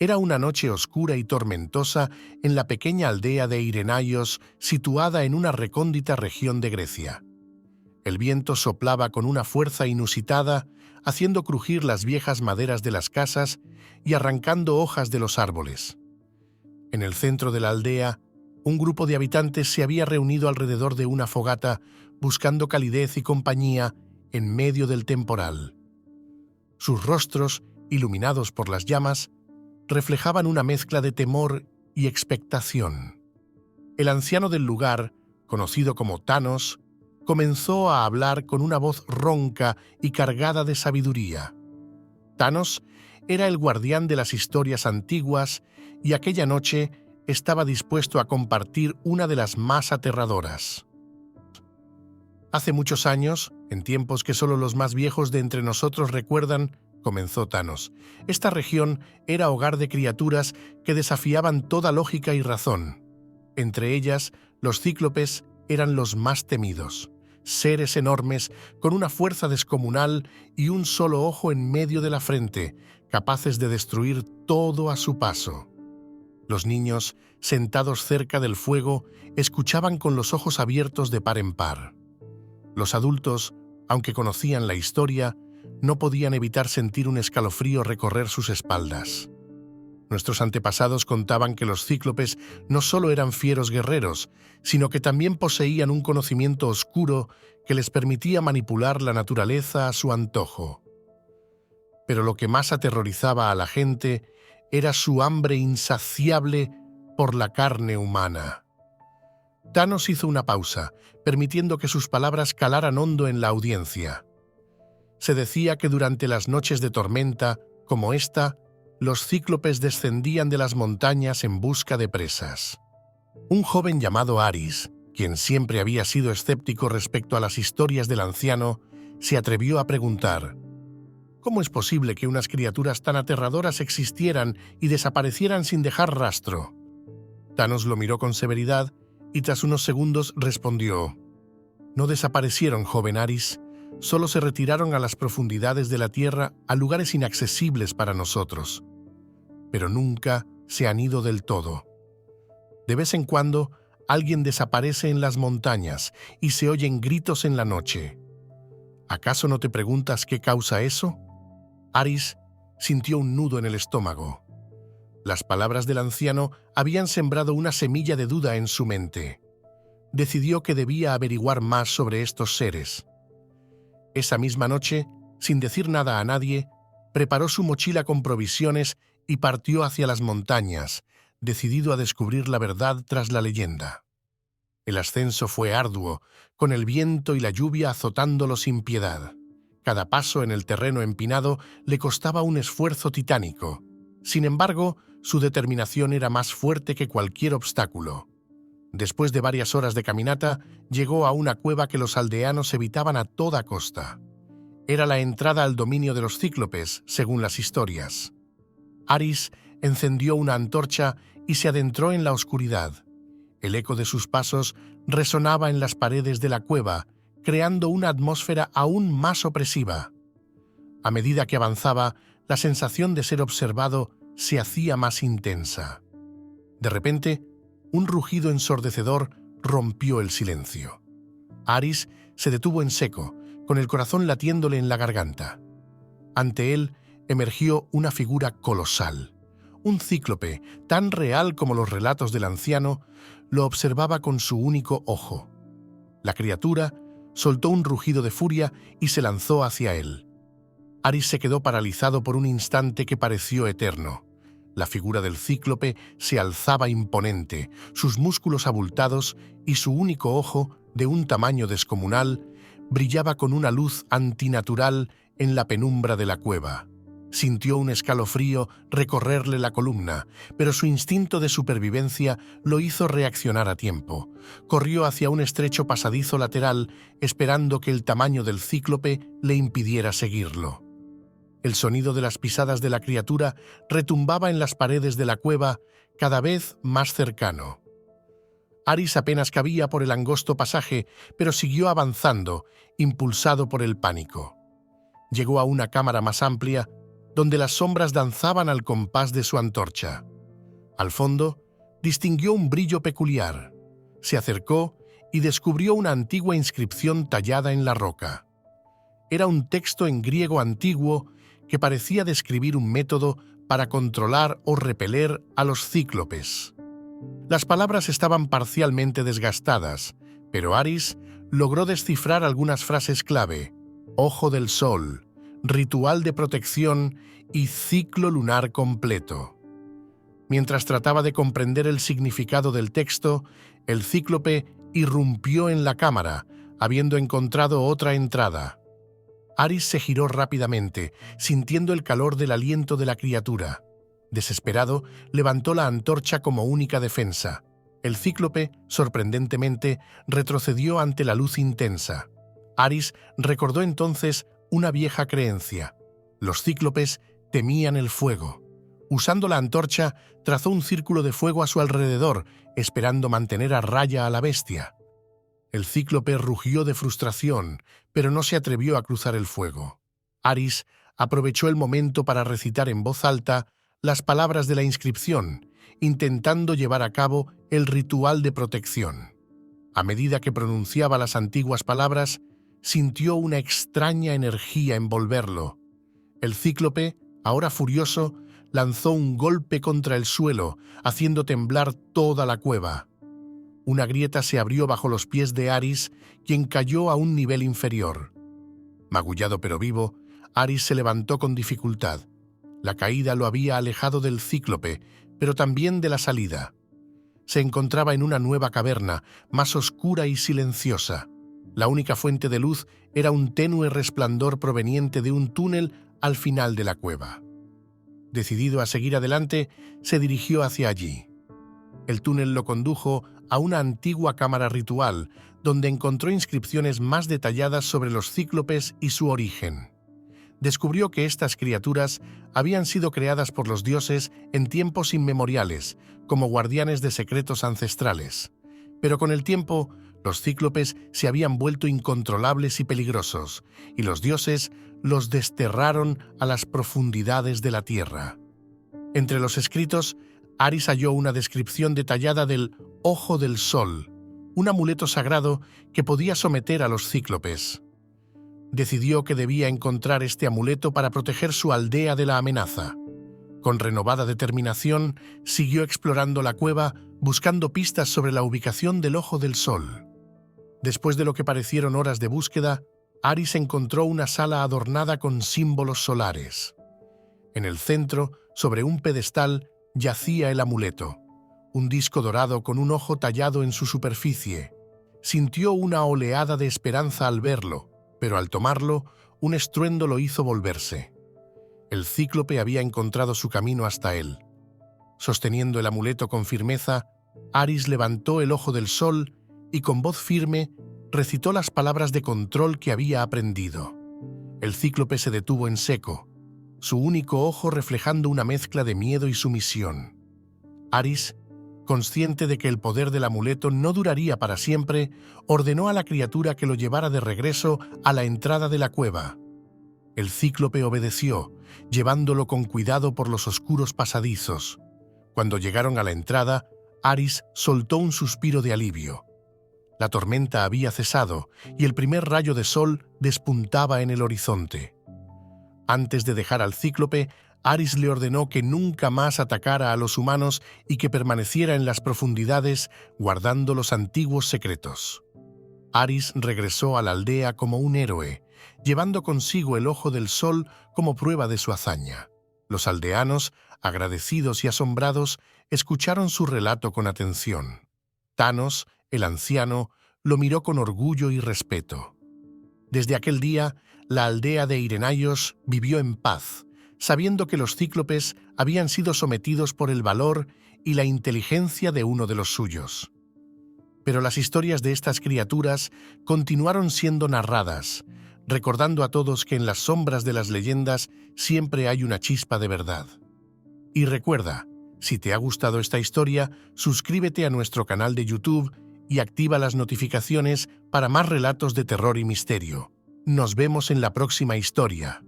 Era una noche oscura y tormentosa en la pequeña aldea de Irenaios, situada en una recóndita región de Grecia. El viento soplaba con una fuerza inusitada, haciendo crujir las viejas maderas de las casas y arrancando hojas de los árboles. En el centro de la aldea, un grupo de habitantes se había reunido alrededor de una fogata, buscando calidez y compañía en medio del temporal. Sus rostros, iluminados por las llamas, reflejaban una mezcla de temor y expectación. El anciano del lugar, conocido como Thanos, comenzó a hablar con una voz ronca y cargada de sabiduría. Thanos era el guardián de las historias antiguas y aquella noche estaba dispuesto a compartir una de las más aterradoras. Hace muchos años, en tiempos que solo los más viejos de entre nosotros recuerdan, comenzó Thanos, esta región era hogar de criaturas que desafiaban toda lógica y razón. Entre ellas, los cíclopes eran los más temidos, seres enormes con una fuerza descomunal y un solo ojo en medio de la frente, capaces de destruir todo a su paso. Los niños, sentados cerca del fuego, escuchaban con los ojos abiertos de par en par. Los adultos, aunque conocían la historia, no podían evitar sentir un escalofrío recorrer sus espaldas. Nuestros antepasados contaban que los cíclopes no solo eran fieros guerreros, sino que también poseían un conocimiento oscuro que les permitía manipular la naturaleza a su antojo. Pero lo que más aterrorizaba a la gente era su hambre insaciable por la carne humana. Thanos hizo una pausa, permitiendo que sus palabras calaran hondo en la audiencia. Se decía que durante las noches de tormenta, como esta, los cíclopes descendían de las montañas en busca de presas. Un joven llamado Aris, quien siempre había sido escéptico respecto a las historias del anciano, se atrevió a preguntar: ¿cómo es posible que unas criaturas tan aterradoras existieran y desaparecieran sin dejar rastro? Thanos lo miró con severidad y tras unos segundos respondió: no desaparecieron, joven Aris, solo se retiraron a las profundidades de la tierra, a lugares inaccesibles para nosotros. Pero nunca se han ido del todo. De vez en cuando, alguien desaparece en las montañas y se oyen gritos en la noche. ¿Acaso no te preguntas qué causa eso? Aris sintió un nudo en el estómago. Las palabras del anciano habían sembrado una semilla de duda en su mente. Decidió que debía averiguar más sobre estos seres. Esa misma noche, sin decir nada a nadie, preparó su mochila con provisiones y partió hacia las montañas, decidido a descubrir la verdad tras la leyenda. El ascenso fue arduo, con el viento y la lluvia azotándolo sin piedad. Cada paso en el terreno empinado le costaba un esfuerzo titánico. Sin embargo, su determinación era más fuerte que cualquier obstáculo. Después de varias horas de caminata, llegó a una cueva que los aldeanos evitaban a toda costa. Era la entrada al dominio de los cíclopes, según las historias. Aris encendió una antorcha y se adentró en la oscuridad. El eco de sus pasos resonaba en las paredes de la cueva, creando una atmósfera aún más opresiva. A medida que avanzaba, la sensación de ser observado se hacía más intensa. De repente, un rugido ensordecedor rompió el silencio. Aris se detuvo en seco, con el corazón latiéndole en la garganta. Ante él emergió una figura colosal. Un cíclope, tan real como los relatos del anciano, lo observaba con su único ojo. La criatura soltó un rugido de furia y se lanzó hacia él. Aris se quedó paralizado por un instante que pareció eterno. La figura del cíclope se alzaba imponente, sus músculos abultados y su único ojo, de un tamaño descomunal, brillaba con una luz antinatural en la penumbra de la cueva. Sintió un escalofrío recorrerle la columna, pero su instinto de supervivencia lo hizo reaccionar a tiempo. Corrió hacia un estrecho pasadizo lateral, esperando que el tamaño del cíclope le impidiera seguirlo. El sonido de las pisadas de la criatura retumbaba en las paredes de la cueva, cada vez más cercano. Aris apenas cabía por el angosto pasaje, pero siguió avanzando, impulsado por el pánico. Llegó a una cámara más amplia donde las sombras danzaban al compás de su antorcha. Al fondo, distinguió un brillo peculiar. Se acercó y descubrió una antigua inscripción tallada en la roca. Era un texto en griego antiguo que parecía describir un método para controlar o repeler a los cíclopes. Las palabras estaban parcialmente desgastadas, pero Aris logró descifrar algunas frases clave: ojo del sol, ritual de protección y ciclo lunar completo. Mientras trataba de comprender el significado del texto, el cíclope irrumpió en la cámara, habiendo encontrado otra entrada. Aris se giró rápidamente, sintiendo el calor del aliento de la criatura. Desesperado, levantó la antorcha como única defensa. El cíclope, sorprendentemente, retrocedió ante la luz intensa. Aris recordó entonces una vieja creencia: los cíclopes temían el fuego. Usando la antorcha, trazó un círculo de fuego a su alrededor, esperando mantener a raya a la bestia. El cíclope rugió de frustración, pero no se atrevió a cruzar el fuego. Aris aprovechó el momento para recitar en voz alta las palabras de la inscripción, intentando llevar a cabo el ritual de protección. A medida que pronunciaba las antiguas palabras, sintió una extraña energía envolverlo. El cíclope, ahora furioso, lanzó un golpe contra el suelo, haciendo temblar toda la cueva. Una grieta se abrió bajo los pies de Aris, quien cayó a un nivel inferior. Magullado pero vivo, Aris se levantó con dificultad. La caída lo había alejado del cíclope, pero también de la salida. Se encontraba en una nueva caverna, más oscura y silenciosa. La única fuente de luz era un tenue resplandor proveniente de un túnel al final de la cueva. Decidido a seguir adelante, se dirigió hacia allí. El túnel lo condujo a una antigua cámara ritual, donde encontró inscripciones más detalladas sobre los cíclopes y su origen. Descubrió que estas criaturas habían sido creadas por los dioses en tiempos inmemoriales, como guardianes de secretos ancestrales. Pero con el tiempo, los cíclopes se habían vuelto incontrolables y peligrosos, y los dioses los desterraron a las profundidades de la tierra. Entre los escritos, Aris halló una descripción detallada del ojo del sol, un amuleto sagrado que podía someter a los cíclopes. Decidió que debía encontrar este amuleto para proteger su aldea de la amenaza. Con renovada determinación, siguió explorando la cueva, buscando pistas sobre la ubicación del ojo del sol. Después de lo que parecieron horas de búsqueda, Aris encontró una sala adornada con símbolos solares. En el centro, sobre un pedestal, yacía el amuleto, un disco dorado con un ojo tallado en su superficie. Sintió una oleada de esperanza al verlo, pero al tomarlo, un estruendo lo hizo volverse. El cíclope había encontrado su camino hasta él. Sosteniendo el amuleto con firmeza, Aris levantó el ojo del sol y con voz firme recitó las palabras de control que había aprendido. El cíclope se detuvo en seco, su único ojo reflejando una mezcla de miedo y sumisión. Aris, consciente de que el poder del amuleto no duraría para siempre, ordenó a la criatura que lo llevara de regreso a la entrada de la cueva. El cíclope obedeció, llevándolo con cuidado por los oscuros pasadizos. Cuando llegaron a la entrada, Aris soltó un suspiro de alivio. La tormenta había cesado y el primer rayo de sol despuntaba en el horizonte. Antes de dejar al cíclope, Aris le ordenó que nunca más atacara a los humanos y que permaneciera en las profundidades guardando los antiguos secretos. Aris regresó a la aldea como un héroe, llevando consigo el ojo del sol como prueba de su hazaña. Los aldeanos, agradecidos y asombrados, escucharon su relato con atención. Thanos, el anciano, lo miró con orgullo y respeto. Desde aquel día, la aldea de Irenaios vivió en paz, sabiendo que los cíclopes habían sido sometidos por el valor y la inteligencia de uno de los suyos. Pero las historias de estas criaturas continuaron siendo narradas, recordando a todos que en las sombras de las leyendas siempre hay una chispa de verdad. Y recuerda, si te ha gustado esta historia, suscríbete a nuestro canal de YouTube y activa las notificaciones para más relatos de terror y misterio. Nos vemos en la próxima historia.